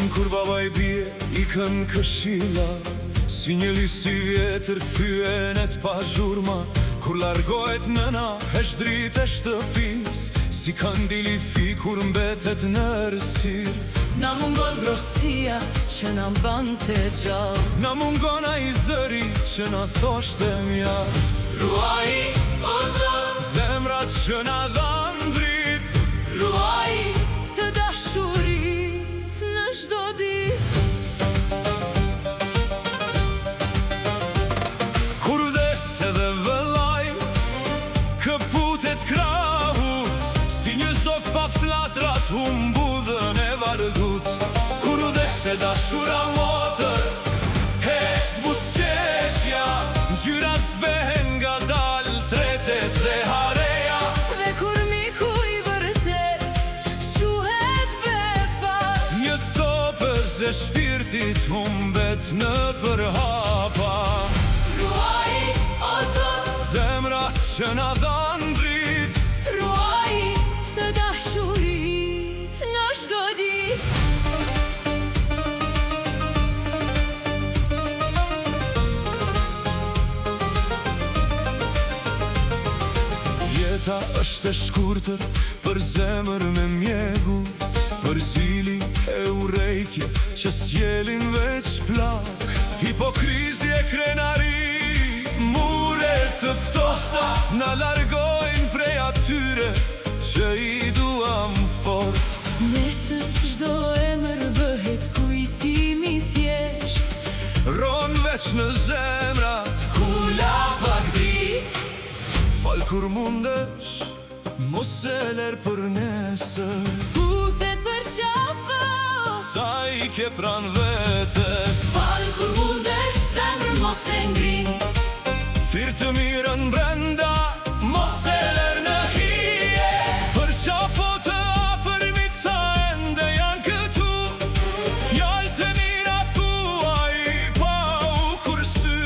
Thonë kur baba I bie ikën këshilla, si një lisi vjetër thyen e t'pa zhurma. Kur largohet nëna hesh dritë e shtëpis, si kandili fikur mbetet në errësirë. Na mungon ngrohtësia që na mbante gjallë, na mungon ai zëri që na thoshte mjaft. Ruaj, o Zot, zemrat që na dhan dritë, ruaj të dashurit në çdo ditë. Kur vdes edhe vëllai, këputet krahu, si një zog pa flatrat humbudhën e vargut. Kur vdes e dashura motër, hesht busqeshja, ngjyrat zbehen nga dal tretet dhe hareja. Dhe kur miku I vërtet shuhet befas, Një copës e shpirtit humbet në përhapa. ruaj, o Zot, Zemrat që na dhan dritë, ruaj të dashurit në çdo ditë. jeta është e shkurtër për zemër me mjegull, për zili e urrejtje që sjellin veç plak. Hipokrizje, krenari, mure të ftohta na largojnë prej atyre që I duam fort. Nesër çdo emër bëhet kujtimi thjesht, Ron veç në zemrat, kula pak dritë. fal kur mundesh, mos e ler për nesër, Puthet për qafë, sa I ke pran vetes. fal kur mundesh, zemër mos e ngrin. Thirr të mirën brenda, mos e ler në hije, për qafo të afërmit sa ende janë këtu. Fjalë të mira thuaj pa u kursy,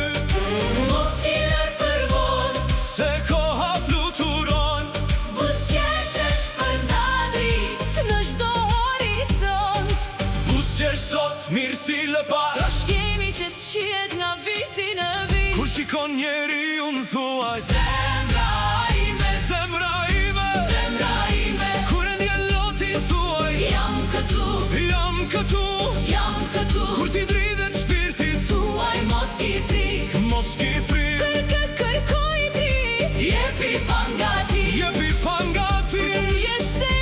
Mos I lër për vonë, se koha fluturon. buzëqeshesh për nda dritë në çdo horizont. Buzëqesh sot, mirë si lëpas, Bashkimi që sqihet nga viti në vit. kur shikon njeri unë thuaj, Zemra ime, zemra ime, zemra ime, kur e ndjen loti thuaj, jam këtu, jam këtu. jam këtu. Kur ti dridhet shpirti, Thuaj mos ki frikë, mos ki frikë, për kë kërkoj dritë. Jepi pangati, jepi pangati, jesh se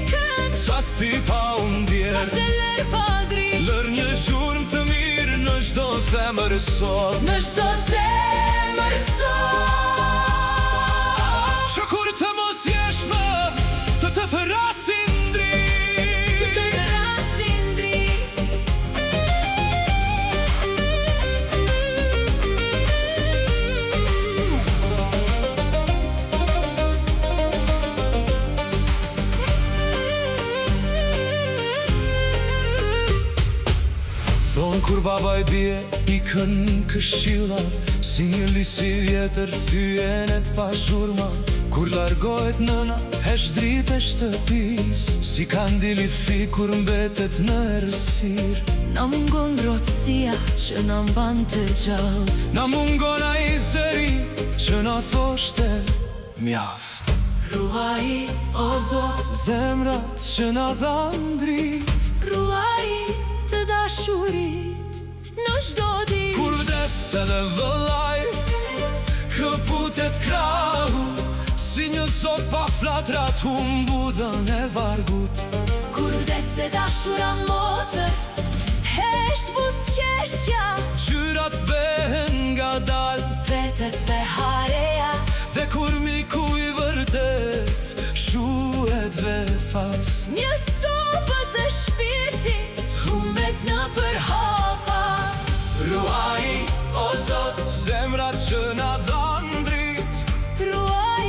ikën, qasti pa undje. se lër pa dritë. Lër një gjurmë të mirë në çdo zemër sot, Në çdo zemër sot, që kur të mos jesh më, të thrasin dritë. të krasin dritë. Thonë kur baba I bie ikën këshilla, si një lisi vjetër thyen e t'pa zhurma. Kur largohet nëna hesh dritë e shtëpis, si kandili fikur mbetet në errësirë. Na mungon ngrohtësia që na mbante gjallë, Na mungon ai zëri që na thoshte mjaft. ruaj, o Zot, Zemrat që na dhan dritë, ruaj të dashurit në çdo ditë. kur vdes edhe vëllai, këputet krahu, si një zog pa flatrat humbudhën e vargut. Kur vdes e dashura motër, hesht buzëqeshja, Gjyrat zbehen nga dal, tretet dhe hareja. dhe kur miku I vërtet shuhet vefas. Një copës e shpirtit humbet në përhapa. Ruaj, o Zot, zemrat që na dhan dritë, Ruaj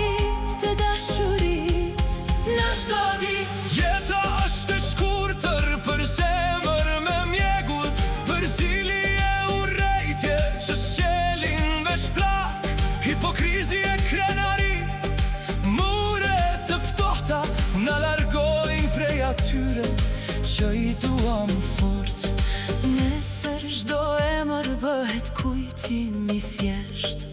të dashurit në çdo ditë. jeta është e shkurtër për zemër me mjegull, për zili e urrejtje që sjellin veç plak. Hipokrizje, që i duam fort. Nesër çdo emër bëhet kujtim i thjesht.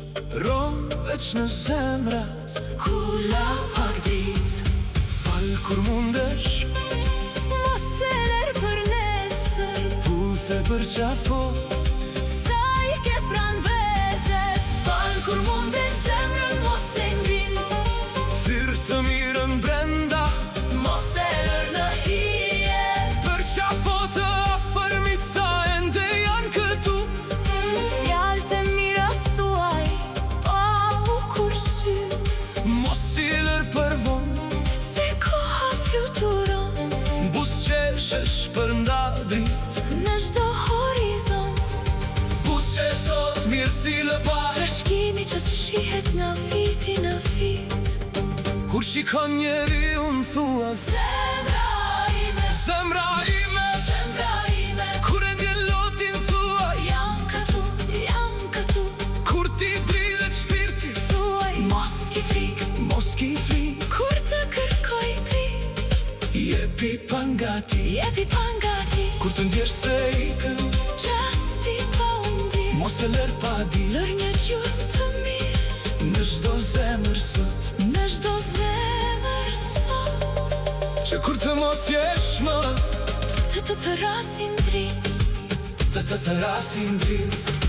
Rom veç në zemrat, Kula pak dit, fal kur mundesh, mos e ler për nesër. puthe për qafo, Sa i ke pran vetes, fal kur mundesh zemrën mos e ngrin. thyrë të mirën brenda, Mos e lër në hije, për qafo të afërmit sa ende janë këtu. fjalë të mira thuaj, pa u kursy. Mos i lër për vonë, Se koha fluturon busqeshesh për nda drit, në çdo horizont. busqeshot mirë si lëpaj. Trashëgimi që s'fshihet nga viti në vit. Kur shikon njeri unë thua Zemra ime, zemra ime, zemra ime, kur e ndje lotin thua, jam këtu, jam këtu. kur ti dridhet shpirti, Thuaj, mos ki frik, mos ki frik, kur të kërkoj drit. jepi pangati, Jepi pangati, kur të ndjesh se ikën, qasti pa undi. mos e lër pa di, Lër një gjurmë të mirë, në çdo zemër sot, në çdo zemër sot. që kur të mos jesh më, Të rasin drit, të rasin dritë.